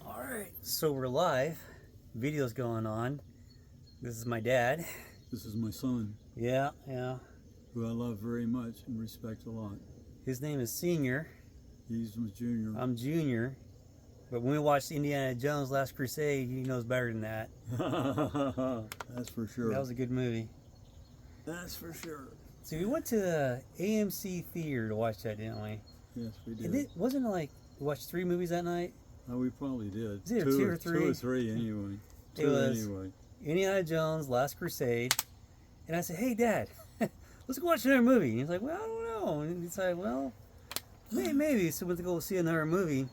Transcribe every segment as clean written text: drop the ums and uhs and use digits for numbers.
Alright, so we're live. Video's going on. This is my dad. This is my son, Yeah, yeah. who I love very much and respect a lot. His name is Senior. He's my junior. I'm Junior. But when we watched Indiana Jones Last Crusade, he knows better than that. That's for sure. That was a good movie. That's for sure. So we went to the AMC theater to watch that, didn't we? Yes, we did. And it wasn't like we watched 3 movies that night. Oh, we probably did. Was it two or three? 2 or 3 anyway. It was Indiana Jones Last Crusade. And I said, hey, Dad, let's go watch another movie. And he's like, well, I don't know. And he's like, well, maybe. So we went to go see another movie.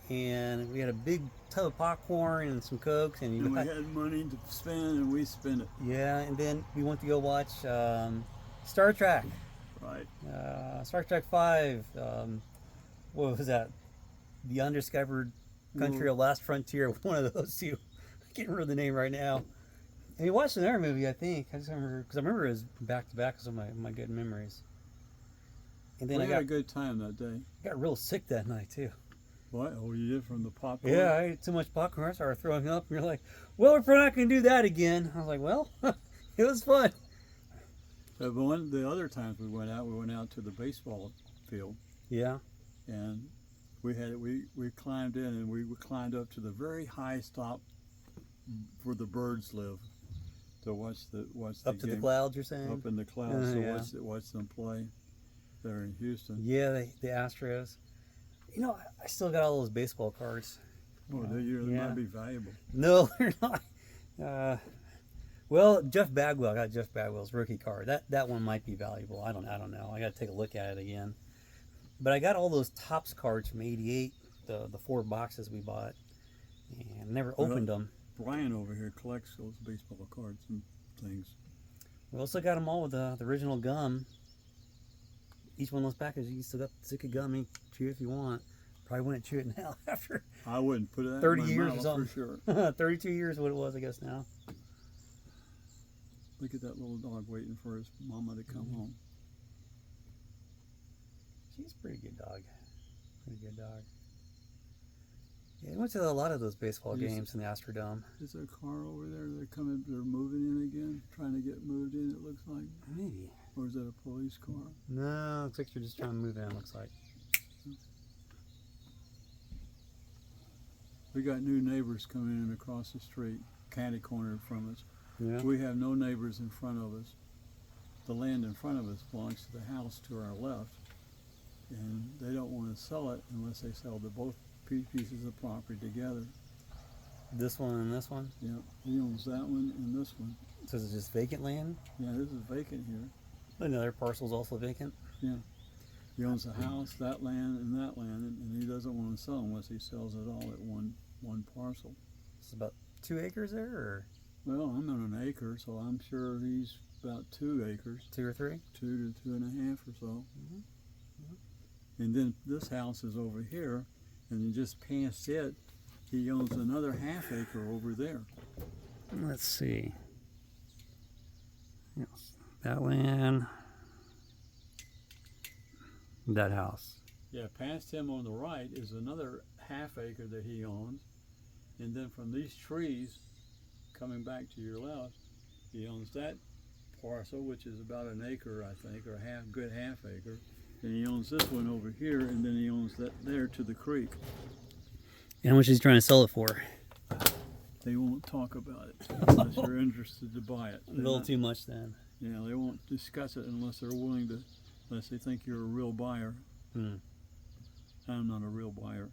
And we had a big tub of popcorn and some Cokes. And we had money to spend, and we spent it. Yeah, and then we went to go watch Star Trek. Right. Star Trek 5. What was that? The Undiscovered Country of Last Frontier. One of those two. I can't remember the name right now. And we watched another movie, I think. I just remember, because I remember it was back to back because of my good memories. And then we had a good time that day. Got real sick that night too. What? Oh, you did from the popcorn? Yeah, I ate too much popcorn. I started throwing up. And you're like, well, we're probably not going to do that again. I was like, well, it was fun. But the other times we went out to the baseball field. Yeah. And we climbed in, and we climbed up to the very highest top where the birds live to watch the up to game. The clouds, you're saying? Up in the clouds to yeah. watch them play there in Houston. Yeah, the Astros. You know, I still got all those baseball cards. Oh, they might be valuable. No, they're not. Well, Jeff Bagwell. I got Jeff Bagwell's rookie card. That one might be valuable. I don't know. I got to take a look at it again. But I got all those Topps cards from '88, the 4 boxes we bought, and never opened them. Brian over here collects those baseball cards and things. We also got them all with the original gum. Each one of those packages, you still got the stick of gum. You can chew it if you want. Probably wouldn't chew it now after I wouldn't put it 30 in my years mouth, or something. for sure. 32 years, what it was, I guess now. Look at that little dog waiting for his mama to come home. She's a pretty good dog. Pretty good dog. Yeah, we went to a lot of those baseball games in the Astrodome. Is there a car over there? They're moving in again, trying to get moved in, it looks like. Maybe. Or is that a police car? No, looks like you're just trying to move in, looks like. We got new neighbors coming in across the street, catty corner from us. Yeah. We have no neighbors in front of us. The land in front of us belongs to the house to our left, and they don't want to sell it unless they sell both pieces of property together. This one and this one? Yeah, he owns that one and this one. So is it just vacant land? Yeah, this is vacant here. Another parcel's also vacant? Yeah. He owns the house, that land, and that land, and he doesn't want to sell unless he sells it all at one parcel. It's about 2 acres there, or? Well, I'm on an acre, so I'm sure he's about 2 acres. 2 or 3? 2 to 2.5 or so. Mm-hmm. Mm-hmm. And then this house is over here, and then just past it, he owns another ½ acre over there. Let's see. Yes. That land. That house. Yeah, past him on the right is another ½ acre that he owns. And then from these trees, coming back to your left, he owns that parcel, which is about an acre, I think, or a good ½ acre. And he owns this one over here, and then he owns that there to the creek. And how much is he trying to sell it for? They won't talk about it unless you're interested to buy it. A little too much then. Yeah, they won't discuss it unless they're willing to, unless they think you're a real buyer. I'm not a real buyer.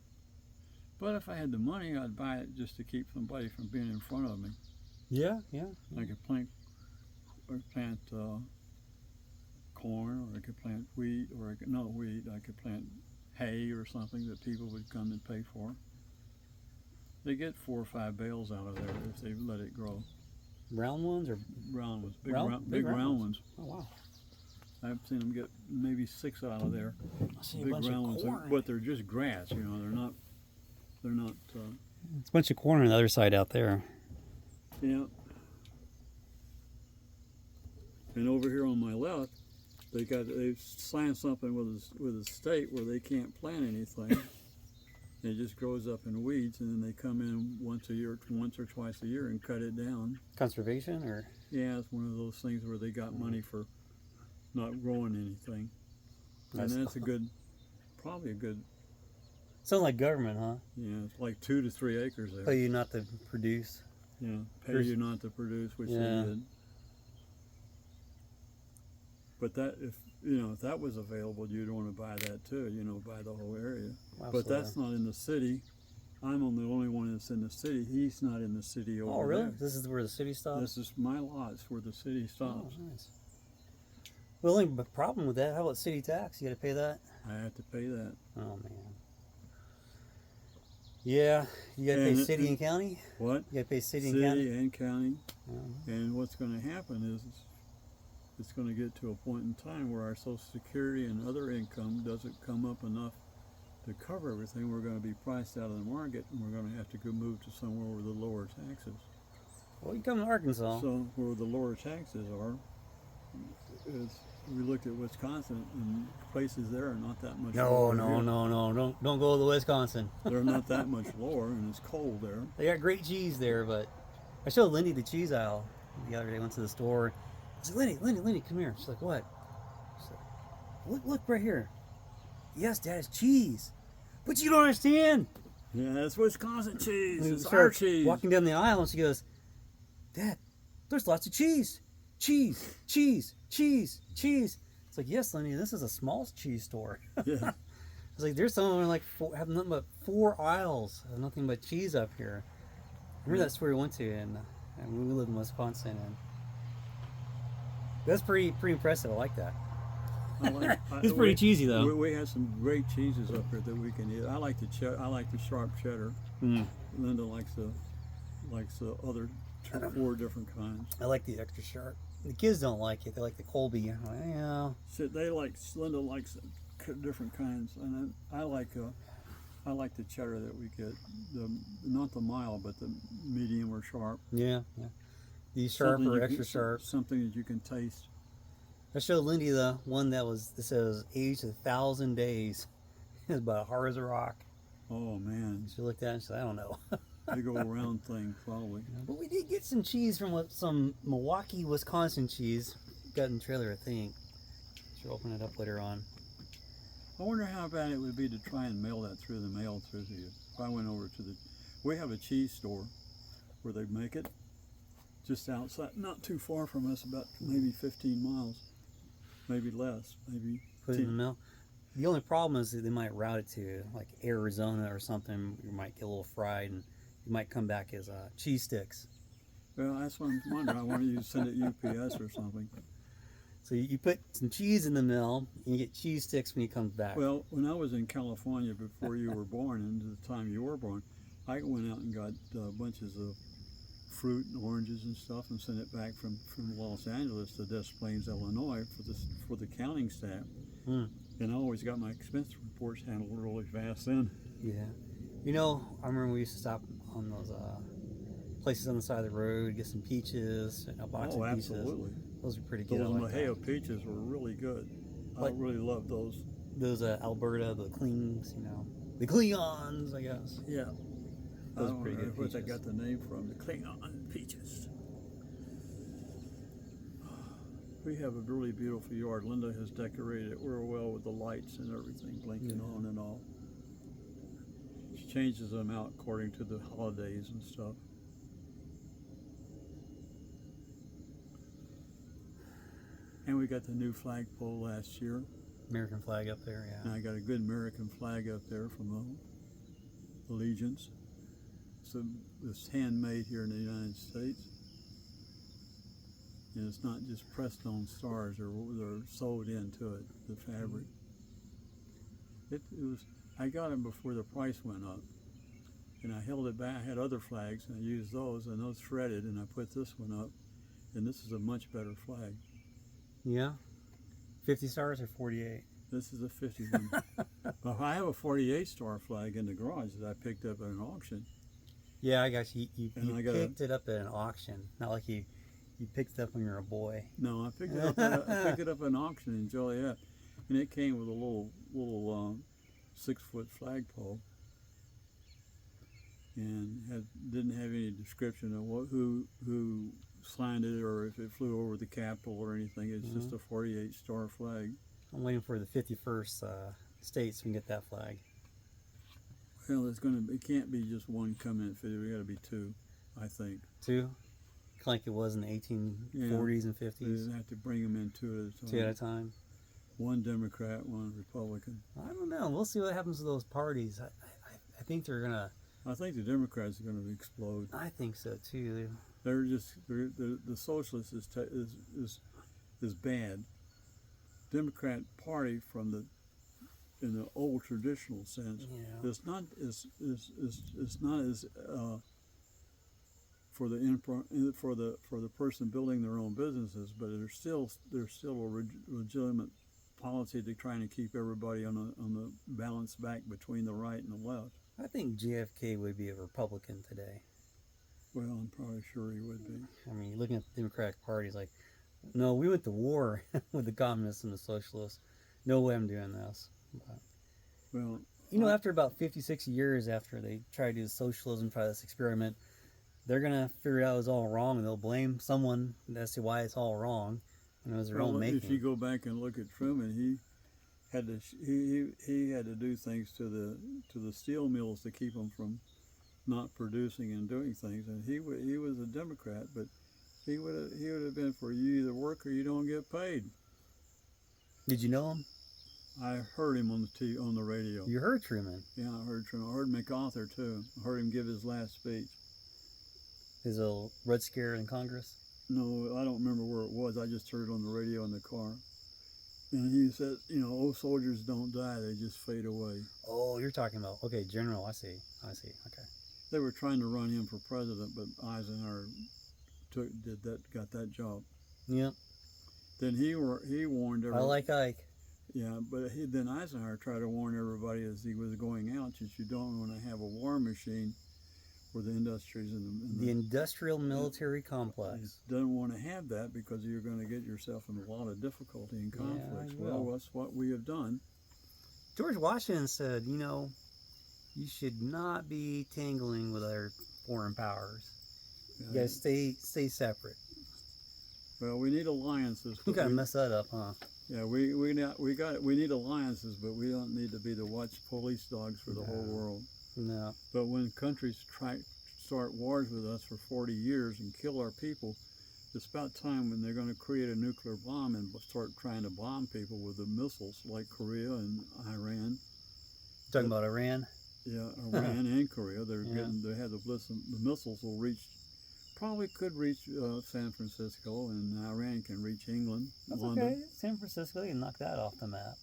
But if I had the money, I'd buy it just to keep somebody from being in front of me. Yeah, yeah. I could plant corn, or I could plant wheat, or I could plant hay or something that people would come and pay for. They get 4 or 5 bales out of there if they let it grow. Round ones or round ones? Big round ones. Oh wow! I've seen them get maybe 6 out of there. I see a Big bunch round of ones, corn. but they're just grass. You know, they're not. It's a bunch of corn on the other side out there. Yeah. And over here on my left, they've signed something with the state where they can't plant anything It just grows up in weeds, and then they come in once or twice a year, and cut it down. Conservation, or Yeah, it's one of those things where they got money for not growing anything, That's- and that's probably a good. sounds like government, huh? Yeah, it's like 2 to 3 acres there. Pay you not to produce. Yeah, pay There's- you not to produce, which Yeah. they did. But that, if that was available, you'd want to buy that too. Buy the whole area. But that's not in the city. I'm the only one that's in the city. He's not in the city over Oh, really? there. This is where the city stops? This is my lots where the city stops. Oh, nice. Well, the only problem with that, how about city tax? You got to pay that? I have to pay that. Oh, man. Yeah, you got to pay And city and county? What? You got to pay city and City county? and county. Uh-huh. And what's going to happen is it's going to get to a point in time where our Social Security and other income doesn't come up enough to cover everything. We're going to be priced out of the market, and we're going to have to go move to somewhere where the lower taxes. Well, you come to Arkansas. So where the lower taxes are, is we looked at Wisconsin, and places there are not that much. No, lower no, here. no, no. Don't go to Wisconsin. They're not that much lower, and it's cold there. They got great cheese there, but I showed Lindy the cheese aisle the other day. Went to the store. I said, Lindy, come here. She's like, what? She's like, look right here. Yes, Dad, it's cheese. But you don't understand. Yeah, that's Wisconsin cheese. We It's our started cheese. walking down the aisle, and she goes, Dad, there's lots of cheese. Cheese, cheese, cheese, cheese. It's like, yes, Lenny, this is a small cheese store. Yeah. It's like, there's some like have nothing but 4 aisles of nothing but cheese up here. I remember that store we went to, and we lived in Wisconsin, and that's pretty impressive. I like that. It's pretty cheesy though. We have some great cheeses up here that we can eat. I like the sharp cheddar. Mm. Linda likes the other 4 different kinds. I like the extra sharp. The kids don't like it. They like the Colby. I'm like, yeah. Linda likes different kinds, and I like the cheddar that we get. Not the mild, but the medium or sharp. Yeah. The sharp or extra sharp. Something that you can taste. I showed Lindy the one that says aged 1,000 days. It's about hard as a rock. Oh man, She looked at it and she said, I don't know. big old round thing probably. But we did get some cheese from some Milwaukee, Wisconsin cheese. Got in the trailer, I think. Should open it up later on. I wonder how bad it would be to try and mail that through the mail to you. If I went over to we have a cheese store where they make it just outside, not too far from us, about maybe 15 miles, maybe less, maybe. Put it in the mail. The only problem is that they might route it to like Arizona or something. You might get a little fried, and you might come back as cheese sticks. Well, that's what I'm wondering. I wanted you to send it UPS or something. So you put some cheese in the mail, and you get cheese sticks when you come back. Well, when I was in California before you were born, and the time you were born, I went out and got bunches of fruit and oranges and stuff, and sent it back from Los Angeles to Des Plaines, Illinois, for the counting staff. Mm. And I always got my expense reports handled really fast then. Yeah. I remember we used to stop on those places on the side of the road, get some peaches and a box of peaches. Absolutely. Those are pretty good. Those I like Maheo that. peaches were really good. Like- I really loved those. Those Alberta, the Cleans, the Cleons, I guess. Yeah. Those I are pretty don't know good where they peaches. got the name from. The Klingon peaches. We have a really beautiful yard. Linda has decorated it real well with the lights and everything blinking on and off. She changes them out according to the holidays and stuff. And we got the new flagpole last year. American flag up there, yeah. And I got a good American flag up there from the Legions. So it's handmade here in the United States. And it's not just pressed on stars, they're sewed into it, the fabric. I got them before the price went up. And I held it back. I had other flags, and I used those, and those shredded, and I put this one up. And this is a much better flag. Yeah? 50 stars or 48? This is a 50 one. Well, I have a 48 star flag in the garage that I picked up at an auction. Yeah, I got you. You And I got picked it up at an auction. Not like you picked it up when you were a boy. No, I picked it up. I picked it up at an auction in Joliet, and it came with a little 6-foot flagpole. and didn't have any description of who signed it or if it flew over the Capitol or anything. It's just a 48-star flag. I'm waiting for the 51st state so we can get that flag. Well, it can't be just one coming. We got to be two, I think. Two? Like it was in the 1840s and 50s? They have to bring them in two at a time. Two at a time? One Democrat, one Republican. I don't know. We'll see what happens to those parties. I think they're going to... I think the Democrats are going to explode. I think so, too. The socialist is bad. Democrat Party in the old traditional sense, it's not as for the person building their own businesses, but there's still a legitimate policy to trying to keep everybody on the balance back between the right and the left. I think JFK would be a Republican today. Well, I'm probably sure he would be. I mean, looking at the Democratic Party, it's like, no, we went to war with the communists and the socialists. No way I'm doing this. But, well, after about 56 years after they tried to do socialism, try this experiment, they're going to figure it out it was all wrong, and they'll blame someone as to why it's all wrong. And it was their own making. If you go back and look at Truman, he had to do things to the steel mills to keep them from not producing and doing things, and he was a Democrat, but he would have been for you either work or you don't get paid. Did you know him? I heard him on the radio. You heard Truman? Yeah, I heard Truman. I heard MacArthur too. I heard him give his last speech. His little Red Scare in Congress? No, I don't remember where it was. I just heard it on the radio in the car. And he said, old soldiers don't die, they just fade away. Oh, you're talking about, okay, General, I see, okay. They were trying to run him for president, but Eisenhower got that job. Yeah. Then he warned everybody. I like Ike. Yeah, but then Eisenhower tried to warn everybody as he was going out that you don't want to have a war machine for the industries and the industrial military complex. Doesn't want to have that because you're going to get yourself in a lot of difficulty and conflicts. Yeah, well, that's what we have done. George Washington said, you should not be tangling with other foreign powers. You gotta stay separate. Well, we need alliances. You gotta mess that up, huh? Yeah, we need alliances, but we don't need to be the watch police dogs for the whole world. No. But when countries start wars with us for 40 years and kill our people, it's about time when they're going to create a nuclear bomb and start trying to bomb people with the missiles like Korea and Iran. Talking about Iran? Yeah, Iran and Korea. They have the missiles will could reach San Francisco, and Iran can reach England, That's London. Okay. San Francisco, you can knock that off the map.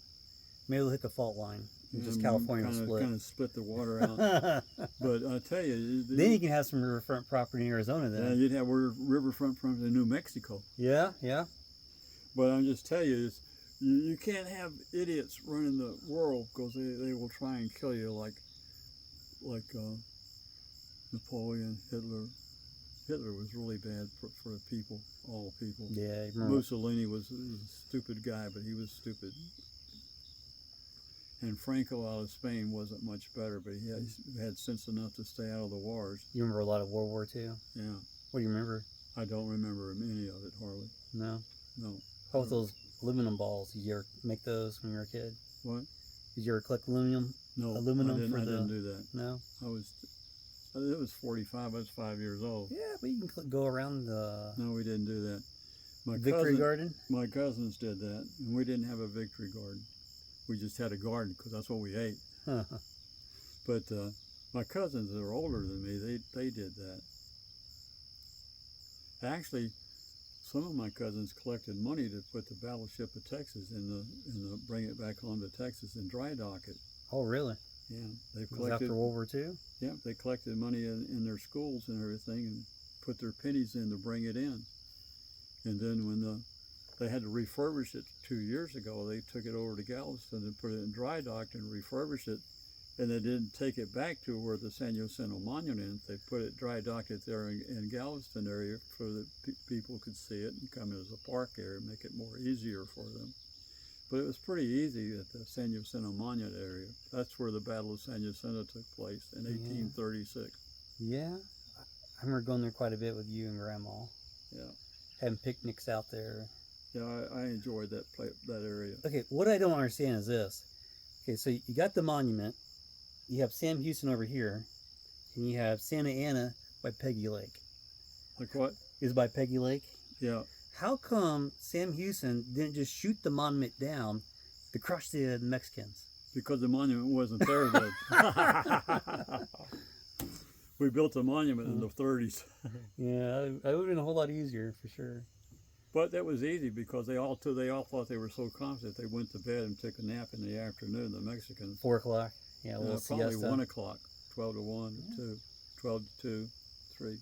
Maybe they'll hit the fault line. Just California will split. Kind of split the water out. But I tell you, then you can have some riverfront property in Arizona. Then you'd have riverfront from New Mexico. Yeah. But I'm just telling you, you can't have idiots running the world because they will try and kill you like Napoleon, Hitler. Hitler was really bad for the people, all people. Yeah. Mussolini was a stupid guy, but he was stupid. And Franco out of Spain wasn't much better, but he had sense enough to stay out of the wars. You remember a lot of World War II? Yeah. What do you remember? I don't remember any of it, hardly. No? No. How about those aluminum balls? Did you ever make those when you were a kid? What? Did you ever collect aluminum? No, aluminum I didn't do that. No? It was 45. I was 5 years old. Yeah, but you can go around the... No, we didn't do that. Victory Garden? My cousins did that, and we didn't have a Victory Garden. We just had a garden because that's what we ate. But my cousins that are older than me, they did that. Actually, some of my cousins collected money to put the battleship of Texas bring it back onto Texas and dry dock it. Oh, really? Yeah, they collected. Was after World War II? Yeah, they collected money in their schools and everything, and put their pennies in to bring it in. And then when they had to refurbish it 2 years ago, they took it over to Galveston and put it in dry dock and refurbished it. And they didn't take it back to where the San Jacinto Monument is. They put it dry docked it there in Galveston area so that people could see it and come as a park area and make it more easier for them. But it was pretty easy at the San Jacinto Monument area. That's where the Battle of San Jacinto took place in 1836. Yeah, I remember going there quite a bit with you and Grandma, Yeah, having picnics out there. yeah, I enjoyed that area. Okay, what I don't understand is this. Okay, so you got the monument, you have Sam Houston over here, and you have Santa Ana by Peggy Lake. Like what? Is by Peggy Lake. Yeah, How come Sam Houston didn't just shoot the monument down to crush the Mexicans? because the monument wasn't there then. We built a monument in the 30s. Yeah, that would have been a whole lot easier for sure. But that was easy because they all thought they were so confident they went to bed and took a nap in the afternoon. The Mexicans. 4 o'clock. Yeah, a little Probably siesta. 1 o'clock, 12 to 1, 2, 12 to 2, 3.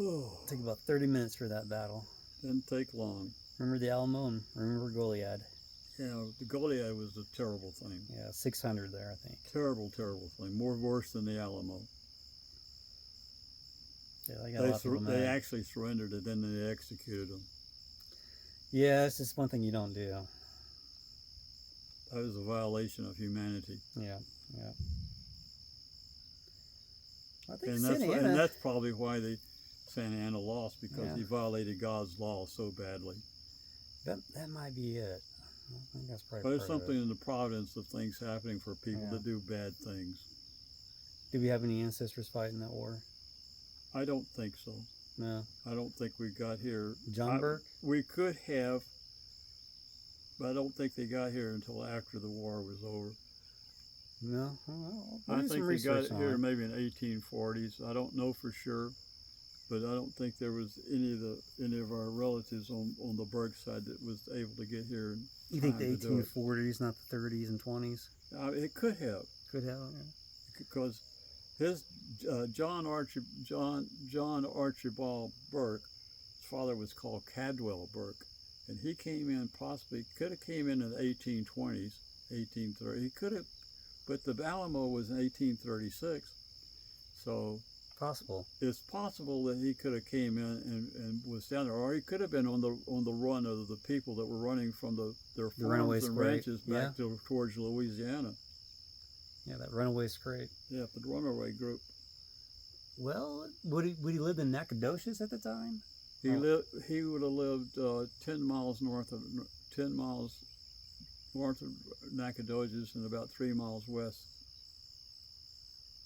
Oh, Took about 30 minutes for that battle. didn't take long. Remember the Alamo and remember Goliad. Yeah, the Goliad was a terrible thing. Yeah, 600 there, I think. Terrible, terrible thing. More worse than the Alamo. Yeah, they got a lot of people They mad. actually surrendered and then they executed them. Yeah, it's just one thing you don't do. That was a violation of humanity. Yeah, yeah. I think And Santa Ana. that's probably why Santa Ana lost, because Yeah. he violated God's law so badly. That might be it. I think that's probably But there's part of something it. in the providence of things happening for people Yeah. that do bad things. Did we have any ancestors fight in that war? I don't think so. No. I don't think we got here. John Burke? We could have, but I don't think they got here until after the war was over. No. Well, I think we got here maybe in 1840s. I don't know for sure, but I don't think there was any of our relatives on the Burke side that was able to get here. You think the time to do it. 1840s, not the 30s and 20s? It could have, Could have. Yeah. because his John Archibald Burke, his father was called Cadwell Burke, and he could have came in the 1820s, 1830. He could have, but the Alamo was in 1836, so Possible. it's possible that he could have came in and was down there, or he could have been on the run of the people that were running from their runaway farms and scrape. ranches back towards Louisiana. Yeah, that runaway scrape. Yeah, the runaway group. Well, would he live in Nacogdoches at the time? He would have lived 10 miles north of Nacogdoches and about 3 miles west.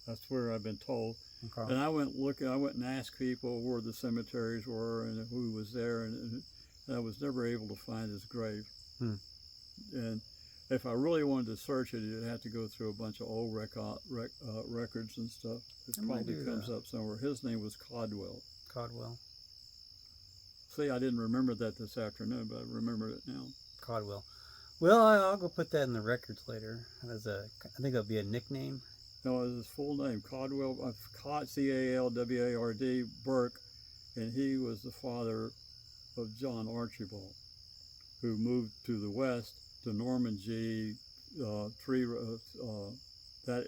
That's where I've been told. Okay. And I went and asked people where the cemeteries were and who was there, and I was never able to find his grave. And if I really wanted to search it, you'd have to go through a bunch of old records and stuff. It I might probably do comes that. up somewhere. His name was Codwell. Codwell. See, I didn't remember that this afternoon, but I remember it now. Codwell. Well, I'll go put that in the records later. I think it'll be a nickname. No, it was his full name, Codwell, Caldward Burke, and he was the father of John Archibald, who moved to the west to Normandy, that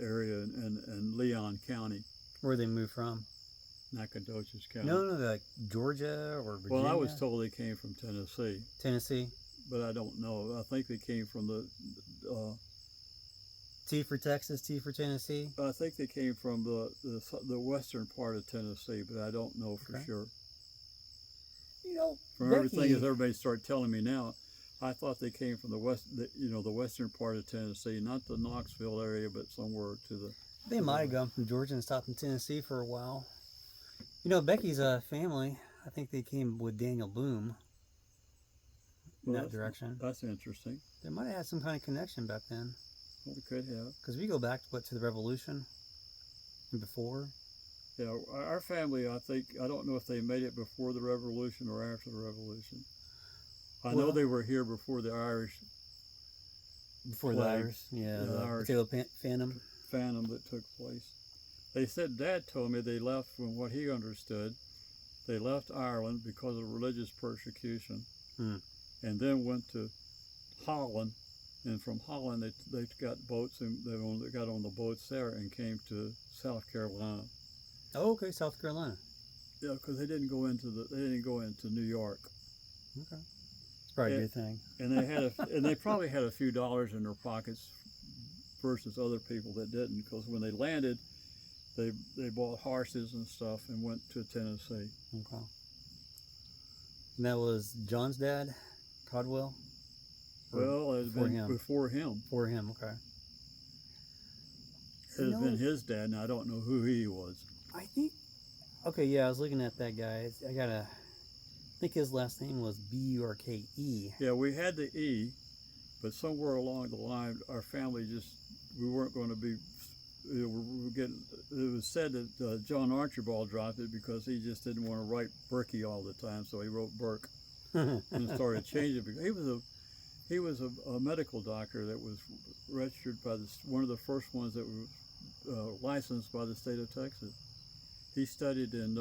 area in Leon County, Where they moved from? Nacogdoches County. No, like Georgia or Virginia. Well, I was told they came from Tennessee, Tennessee. but I don't know. I think they came from T for Texas, T for Tennessee. I think they came from the western part of Tennessee, but I don't know for sure. You know, From everything as everybody started telling me now, I thought they came from the western part of Tennessee, not the Knoxville area, but somewhere to the. They might have gone from Georgia and stopped in Tennessee for a while. You know, Becky's family, I think they came with Daniel Boone in that direction. That's interesting. They might have had some kind of connection back then. Well, we could have. Because we go back to the Revolution and before. Yeah, our family, I don't know if they made it before the Revolution or after the Revolution. I know they were here before the Irish. Before plague. the Irish, the Irish potato phantom. Phantom that took place. They said Dad told me they left, from what he understood, they left Ireland because of religious persecution, and then went to Holland, and from Holland they got boats and they got on the boats there and came to South Carolina. Oh, okay, South Carolina. Yeah, because they didn't go into New York. Okay, it's probably a good thing. And they probably had a few dollars in their pockets versus other people that didn't, because when they landed, they bought horses and stuff and went to Tennessee. Okay. And that was John's dad, Codwell? Or Well, it had before been him? before him. For him, okay. It had been his dad, and I don't know who he was. I think, okay, yeah, I was looking at that guy. I think his last name was Burke. Yeah, we had the E, but somewhere along the line, our family we weren't going to be. It was said that John Archibald dropped it because he just didn't want to write Berkey all the time, so he wrote Burke and started changing it. Because he was a medical doctor that was registered by one of the first ones that was licensed by the state of Texas. He studied in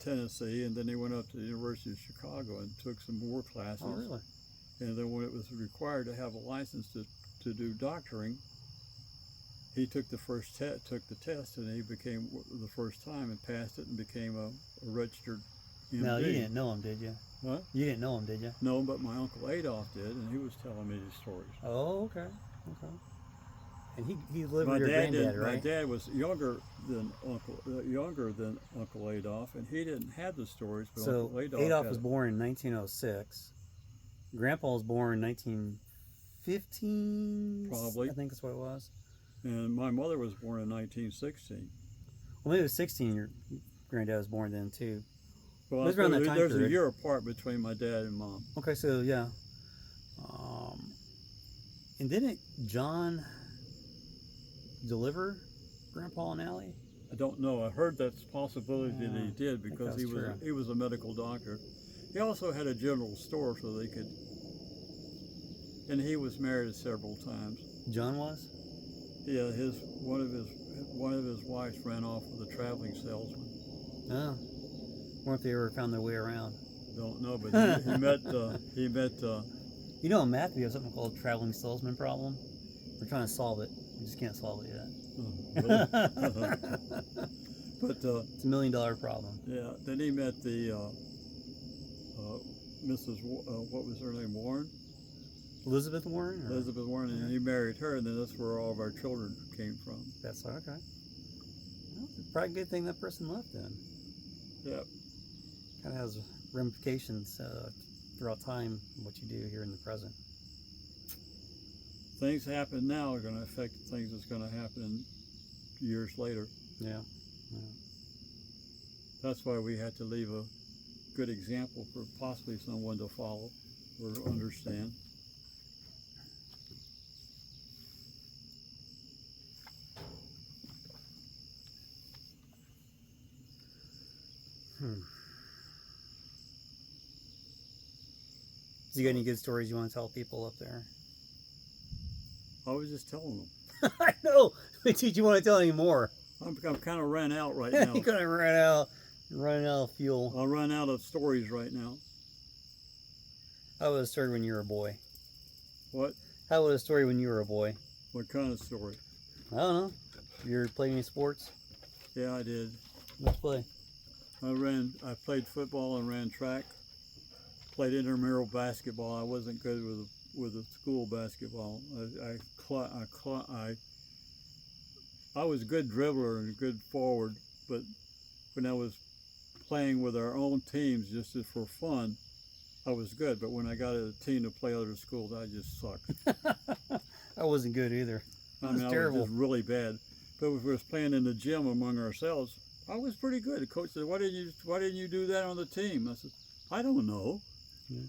Tennessee, and then he went up to the University of Chicago and took some more classes. Oh, really? And then when it was required to have a license to do doctoring, he took the test, and he became the first time and passed it and became a registered MD. No, you didn't know him, did you? What? You didn't know him, did you? No, but my Uncle Adolph did, and he was telling me these stories. Oh, okay. Okay. And he lived with your granddad, right? My dad was younger than Uncle Adolph, and he didn't have the stories. But So Uncle Adolph, Adolph was born in 1906. Grandpa was born in 1915. Probably. I think that's what it was. and my mother was born in 1916. Well, maybe it was 16. Your granddad was born then too. Well, It was around that time there's period. a year apart between my dad and mom. Okay, so yeah. And didn't John deliver Grandpa and Allie? I don't know. I heard that's a possibility that he did think because that's true. he was a medical doctor. He also had a general store so they could, and he was married several times. John was? Yeah, one of his wives ran off with a traveling salesman. Oh. Wonder if they ever found their way around. Don't know, but he met. You know, in math, we have something called traveling salesman problem. We're trying to solve it. We just can't solve it yet. Really? But It's $1 million problem. yeah, then he met the Mrs. What was her name? Warren. Elizabeth Warren? Or? Elizabeth Warren, and he married her, and then that's where all of our children came from. That's okay. Well, it's probably a good thing that person left then. Yeah. Kind of has ramifications throughout time, what you do here in the present. Things happen now are going to affect things that's going to happen years later. Yeah. Yeah. That's why we had to leave a good example for possibly someone to follow or understand. Do you got any good stories you want to tell people up there? I was just telling them. I know. But did you want to tell any more? I'm kind of ran out right now. You kind of ran out of fuel. I'll run out of stories right now. How about a story when you were a boy? What? How about a story when you were a boy? What kind of story? I don't know. You played any sports? Yeah, I did. Let's play. I played football and ran track. Played intramural basketball. I wasn't good with the school basketball. I was a good dribbler and a good forward, but when I was playing with our own teams just for fun, I was good. But when I got a team to play other schools, I just sucked. I wasn't good either. I was terrible. I was just really bad. But if we was playing in the gym among ourselves, I was pretty good. The coach said, "Why didn't you do that on the team?" I said, "I don't know." Yeah.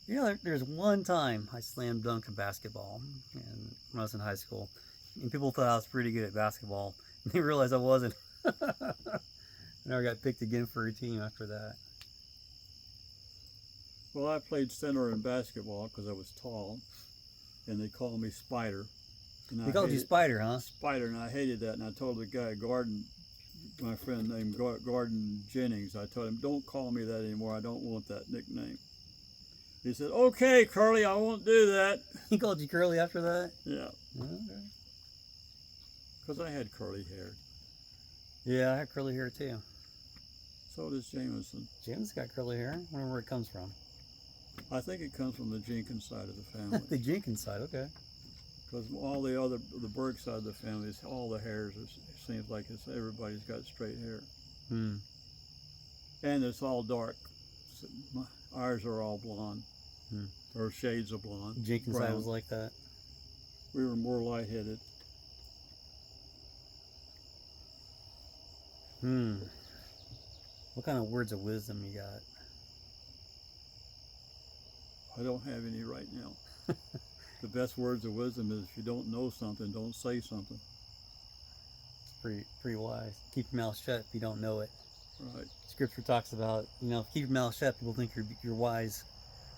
You know, there's one time I slam dunked a basketball, and when I was in high school, and people thought I was pretty good at basketball, and they realized I wasn't. I never got picked again for a team after that. Well, I played center in basketball because I was tall, and they called me Spider. And They called you Spider, huh? Spider, and I hated that. And I told the guy, my friend named Garden Jennings, I told him, "Don't call me that anymore. I don't want that nickname." He said, "Okay, Curly, I won't do that." He called you Curly after that? Yeah, Okay. because I had curly hair. Yeah, I had curly hair too. So does Jameson. Jim's got curly hair. I wonder where it comes from. I think it comes from the Jenkins side of the family. The Jenkins side, okay. Because the Burke side of the family, is all the hairs. It seems like everybody's got straight hair, Hmm. and it's all dark. Ours are all blonde, or shades of blonde. Jenkins' side brown. was like that. We were more light-headed. Hmm. What kind of words of wisdom you got? I don't have any right now. The best words of wisdom is if you don't know something, don't say something. It's pretty wise. Keep your mouth shut if you don't know it. Right. Scripture talks about, keep your mouth shut. People think you're wise.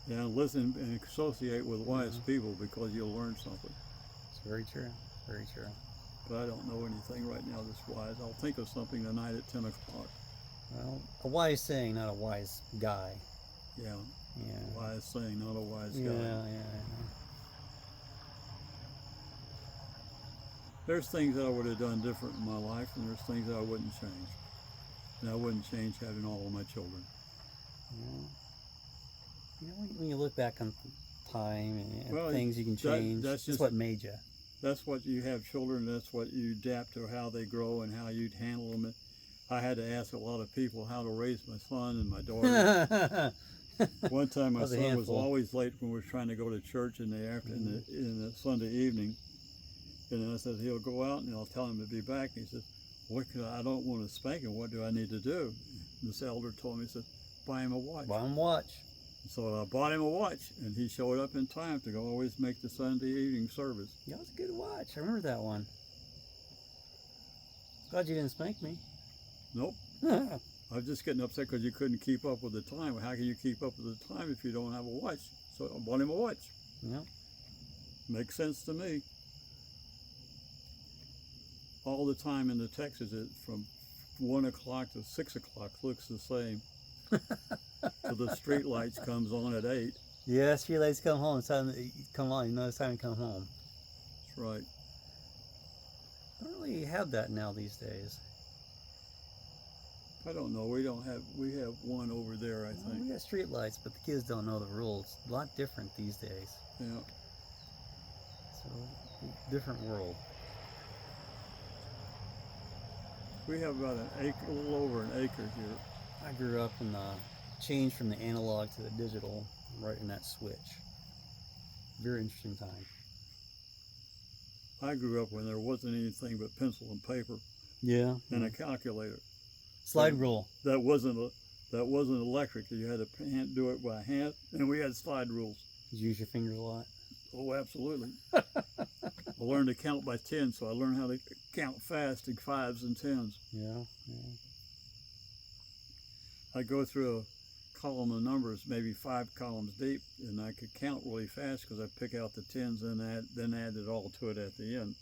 Yeah, listen and associate with wise people because you'll learn something. It's very true. Very true. But I don't know anything right now that's wise. I'll think of something tonight at 10 o'clock. Well, a wise saying, not a wise guy. Yeah. Yeah. Wise saying, not a wise Yeah, guy. yeah. There's things that I would have done different in my life, and there's things that I wouldn't change. And I wouldn't change having all of my children. Yeah. When you look back on time and Well, things you can change, that's that's what made you. That's what you have children. That's what you adapt to how they grow and how you'd handle them. I had to ask a lot of people how to raise my son and my daughter. One time, my son was always late when we were trying to go to church in the Sunday evening. And I said, he'll go out and I'll tell him to be back. And he said, I don't want to spank him. What do I need to do? And this elder told me, he said, buy him a watch. Buy him a watch. So I bought him a watch, and he showed up in time to go always make the Sunday evening service. Yeah, it was a good watch. I remember that one. Glad you didn't spank me. Nope. I was just getting upset because you couldn't keep up with the time. How can you keep up with the time if you don't have a watch? So I bought him a watch. Yeah. Makes sense to me. All the time in the Texas, from 1 o'clock to 6 o'clock looks the same. So the street lights comes on at 8. Yeah, street lights come home. It's time to come on. You know it's time to come home. That's right. I don't really have that now these days. I don't know. We have one over there, I think. We got street lights, but the kids don't know the rules. A lot different these days. Yeah. So, different world. We have about an acre, a little over an acre here. I grew up in the change from the analog to the digital, right in that switch. Very interesting time. I grew up when there wasn't anything but pencil and paper. Yeah. And a calculator. Slide rule. That wasn't electric. You had to do it by hand, and we had slide rules. Did you use your fingers a lot? Oh, absolutely. I learned to count by 10, so I learned how to count fast in 5s and 10s. Yeah. I go through a column of numbers, maybe 5 columns deep, and I could count really fast because I pick out the 10s and then add it all to it at the end.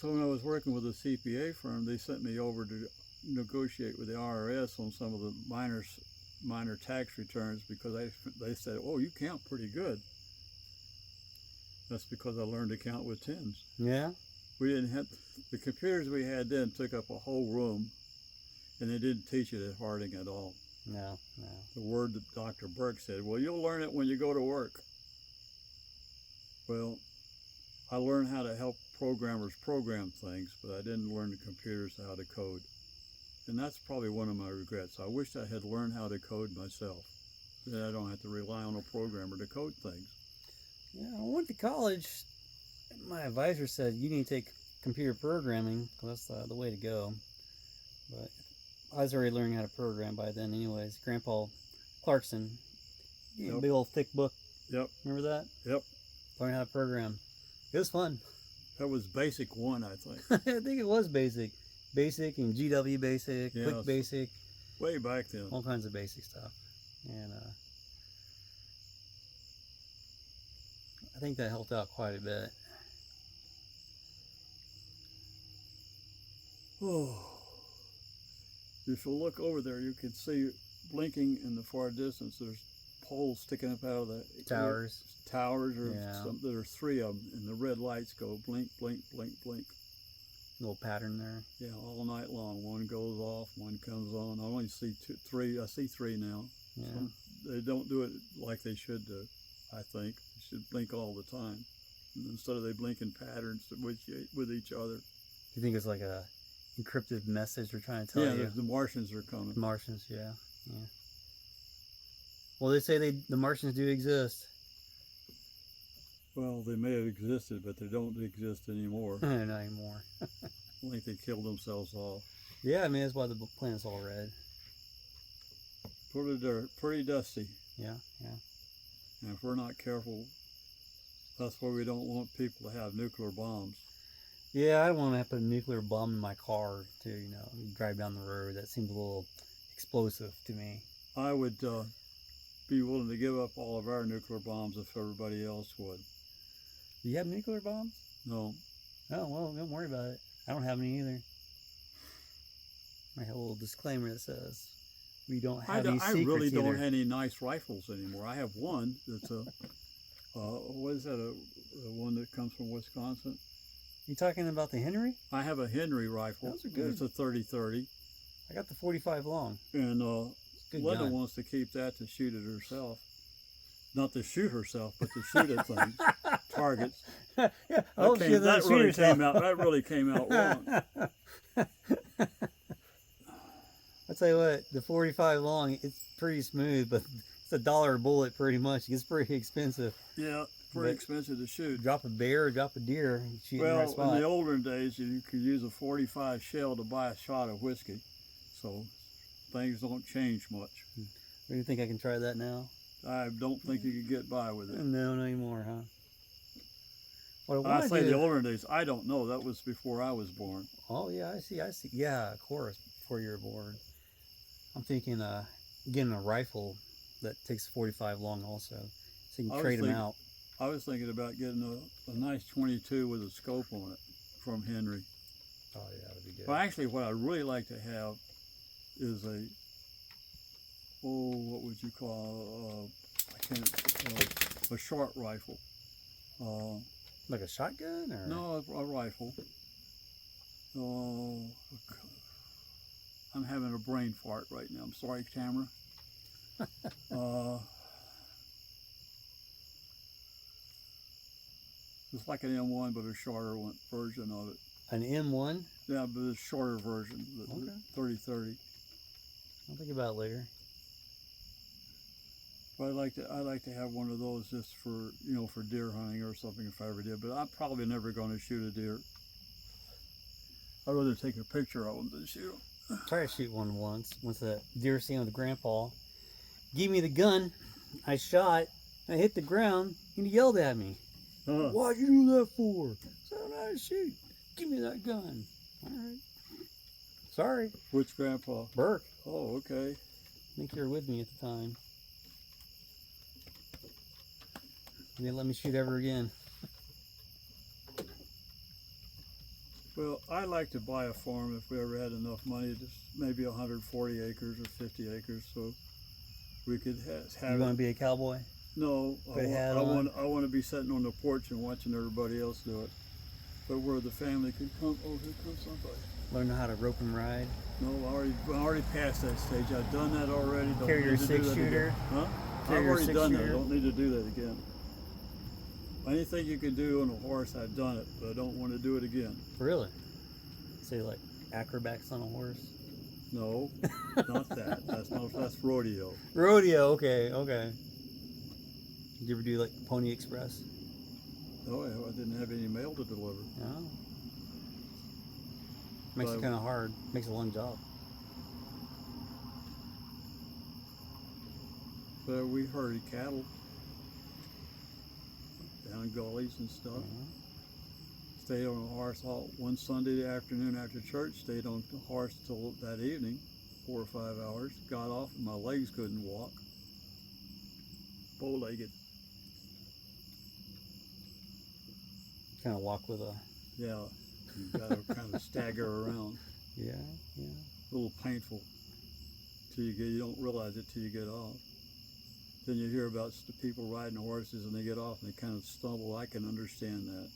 So when I was working with a CPA firm, they sent me over to negotiate with the IRS on some of the minor tax returns because they said, "Oh, you count pretty good." That's because I learned to count with 10s. Yeah. We didn't have the computers we had then took up a whole room, and they didn't teach it at Harding at all. No. The word that Dr. Burke said, "Well, you'll learn it when you go to work." Well, I learned how to help programmers program things, but I didn't learn the computers how to code. And that's probably one of my regrets. I wish I had learned how to code myself. Then I don't have to rely on a programmer to code things. Yeah, I went to college. My advisor said, you need to take computer programming, because that's the way to go. But I was already learning how to program by then anyways. Grandpa Clarkson, big old thick book. Yep. Remember that? Yep. Learning how to program. It was fun. That was basic 1, I think. I think it was basic. Basic and GW basic, Yes. quick basic. Way back then. All kinds of basic stuff. And I think that helped out quite a bit. Oh. If you look over there, you can see blinking in the far distance. There's poles sticking up out of the Towers. There's 3 of them, and the red lights go blink, blink, blink, blink. Little pattern there. Yeah, all night long. One goes off, one comes on. I only see 3. I see 3 now. Yeah. So they don't do it like they should do, I think. They should blink all the time. instead of they blink in patterns with each other. You think it's like a encrypted message they're trying to tell you? Yeah, the Martians are coming. Martians, yeah. Well, they say the Martians do exist. Well, they may have existed, but they don't exist anymore. Not anymore. I think they killed themselves off. Yeah, I mean that's why the planet's all red. Pretty dusty. Yeah. And if we're not careful, that's why we don't want people to have nuclear bombs. Yeah, I don't want to have to put a nuclear bomb in my car to, drive down the road. That seems a little explosive to me. I would be willing to give up all of our nuclear bombs if everybody else would. Do you have nuclear bombs? No. Oh, well, don't worry about it. I don't have any either. I have a little disclaimer that says we don't have any secrets I really don't either. have any nice rifles anymore. I have one that's what is that, the one that comes from Wisconsin? You talking about the Henry? I have a Henry rifle. Those are good. It's a 30-30. I got the 45 long. And Good Linda gun. wants to keep that to shoot it herself. Not to shoot herself, but to shoot at things, targets. Yeah. That really came out wrong. I'll tell you what, the 45 long, it's pretty smooth, but it's $1 a bullet pretty much. It gets pretty expensive. Yeah, pretty expensive to shoot. Drop a bear or drop a deer, and shoot in the right Well, spot. in the older days, you could use a 45 shell to buy a shot of whiskey. So things don't change much. Do you think I can try that now? I don't think you could get by with it. No, not anymore, huh? What I say the older days, I don't know. That was before I was born. Oh, yeah, I see. Yeah, of course, before you were born. I'm thinking getting a rifle that takes 45 long also, so you can trade them out. I was thinking about getting a nice 22 with a scope on it from Henry. Oh, yeah, that would be good. Well, actually, what I'd really like to have is what would you call, a short rifle. Like a shotgun? Or? No, a rifle. I'm having a brain fart right now. I'm sorry, camera. It's like an M1, but a shorter version of it. An M1? Yeah, but a shorter version, the 30-30. I'll think about it later. But I'd like to have one of those just for for deer hunting or something if I ever did. But I'm probably never going to shoot a deer. I'd rather take a picture of them than shoot them. Try to shoot one once a deer scene with grandpa. Give me the gun. I shot. I hit the ground, and he yelled at me. Why'd you do that for? So I don't know how to shoot. Give me that gun. All right. Sorry. Which grandpa? Burke. Oh, okay. I think you were with me at the time. He didn't let me shoot ever again. Well, I'd like to buy a farm if we ever had enough money, just maybe 140 acres or 50 acres, so we could have. You want to be a cowboy? No, Put a hat I on? want to be sitting on the porch and watching everybody else do it. But where the family could come. Oh, here comes somebody. Learn how to rope and ride. No, I already passed that stage. I've done that already. Don't Carry your need to do that 6-shooter? again. Huh? Carry I've your already done that. 6-shooter? Don't need to do that again. Anything you can do on a horse, I've done it, but I don't want to do it again. Really? Say like acrobats on a horse? No, not that. That's rodeo. Rodeo, okay. Did you ever do like Pony Express? No, I didn't have any mail to deliver. No. Makes it kind of hard. Makes it a long job. But we herded cattle down gullies and stuff. Stayed on a horse one Sunday afternoon after church. Stayed on the horse till that evening, 4 or 5 hours. Got off and my legs couldn't walk. Bow-legged. Kind of walk with a... Yeah, you got to kind of stagger around. Yeah. A little painful. You don't realize it till you get off. Then you hear about the people riding horses and they get off and they kind of stumble. I can understand that.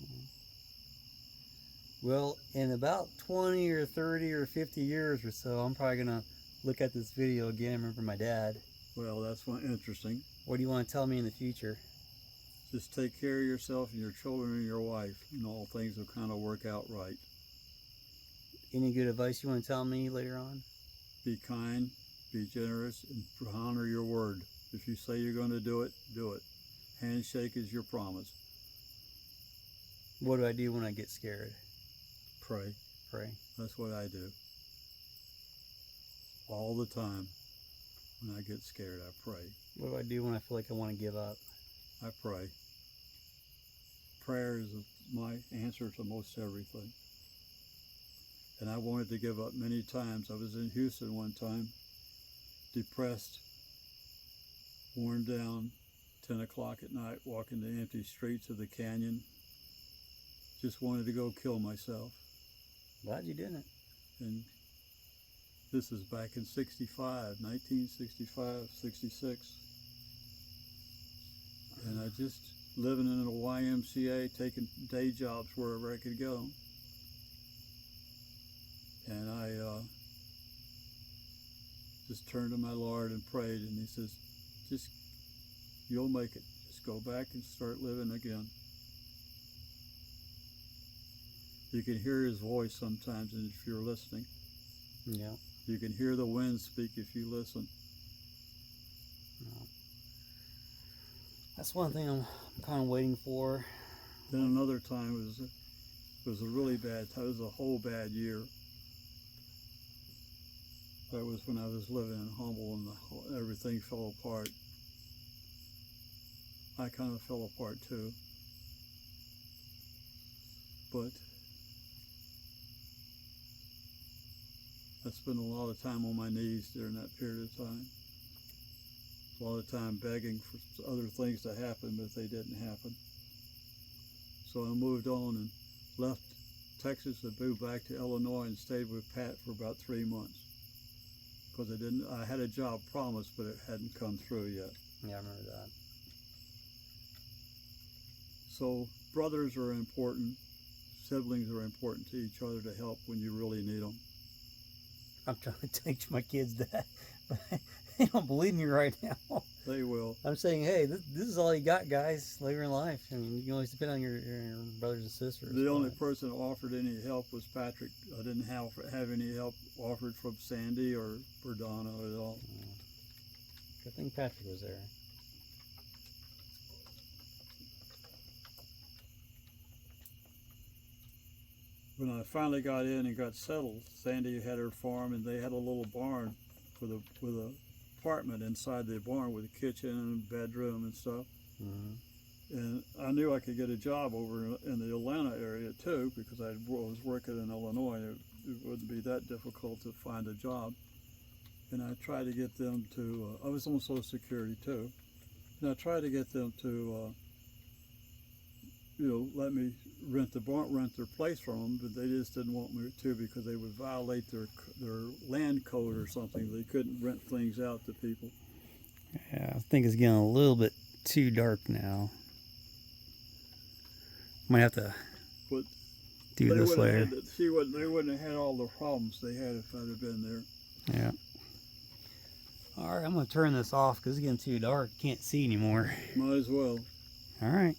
Well, in about 20 or 30 or 50 years or so, I'm probably going to look at this video again and remember my dad. Well, that's interesting. What do you want to tell me in the future? Just take care of yourself and your children and your wife, and all things will kind of work out right. Any good advice you want to tell me later on? Be kind, be generous, and honor your word. If you say you're going to do it, do it. Handshake is your promise. What do I do when I get scared? Pray. Pray. That's what I do. All the time. When I get scared, I pray. What do I do when I feel like I want to give up? I pray. Prayer is my answer to most everything. And I wanted to give up many times. I was in Houston one time, depressed, worn down, 10 o'clock at night, walking the empty streets of the canyon. Just wanted to go kill myself. Glad you didn't. And this is back in 1965, 66. And I just living in a YMCA, taking day jobs wherever I could go. And I just turned to my Lord and prayed, and he says, just, you'll make it. Just go back and start living again. You can hear his voice sometimes, and if you're listening. Yeah. You can hear the wind speak if you listen. No. That's one thing I'm kind of waiting for. Then another time was a really bad time. It was a whole bad year. That was when I was living in Humble and everything fell apart. I kind of fell apart too. But I spent a lot of time on my knees during that period of time. A lot of time begging for other things to happen, but they didn't happen. So I moved on and left Texas and moved back to Illinois and stayed with Pat for about 3 months. Because I had a job promised, but it hadn't come through yet. Yeah, I remember that. So brothers are important. Siblings are important to each other to help when you really need them. I'm trying to teach my kids that, but they don't believe me right now. They will. I'm saying, hey, this is all you got, guys, later in life. I mean, you can always depend on your brothers and sisters. The only person who offered any help was Patrick. I didn't have any help offered from Sandy or Donna at all. Good thing Patrick was there. When I finally got in and got settled, Sandy had her farm, and they had a little barn with a apartment inside the barn with a kitchen and bedroom and stuff. Mm-hmm. And I knew I could get a job over in the Atlanta area too, because I was working in Illinois. It wouldn't be that difficult to find a job. And I tried to get them to, I was on Social Security too, and I tried to get them to, let me rent their place from them, but they just didn't want me to because they would violate their land code or something. They couldn't rent things out to people. Yeah, I think it's getting a little bit too dark now. Might have to do this later. They wouldn't have had all the problems they had if I'd have been there. Yeah. All right, I'm going to turn this off because it's getting too dark. Can't see anymore. Might as well. All right.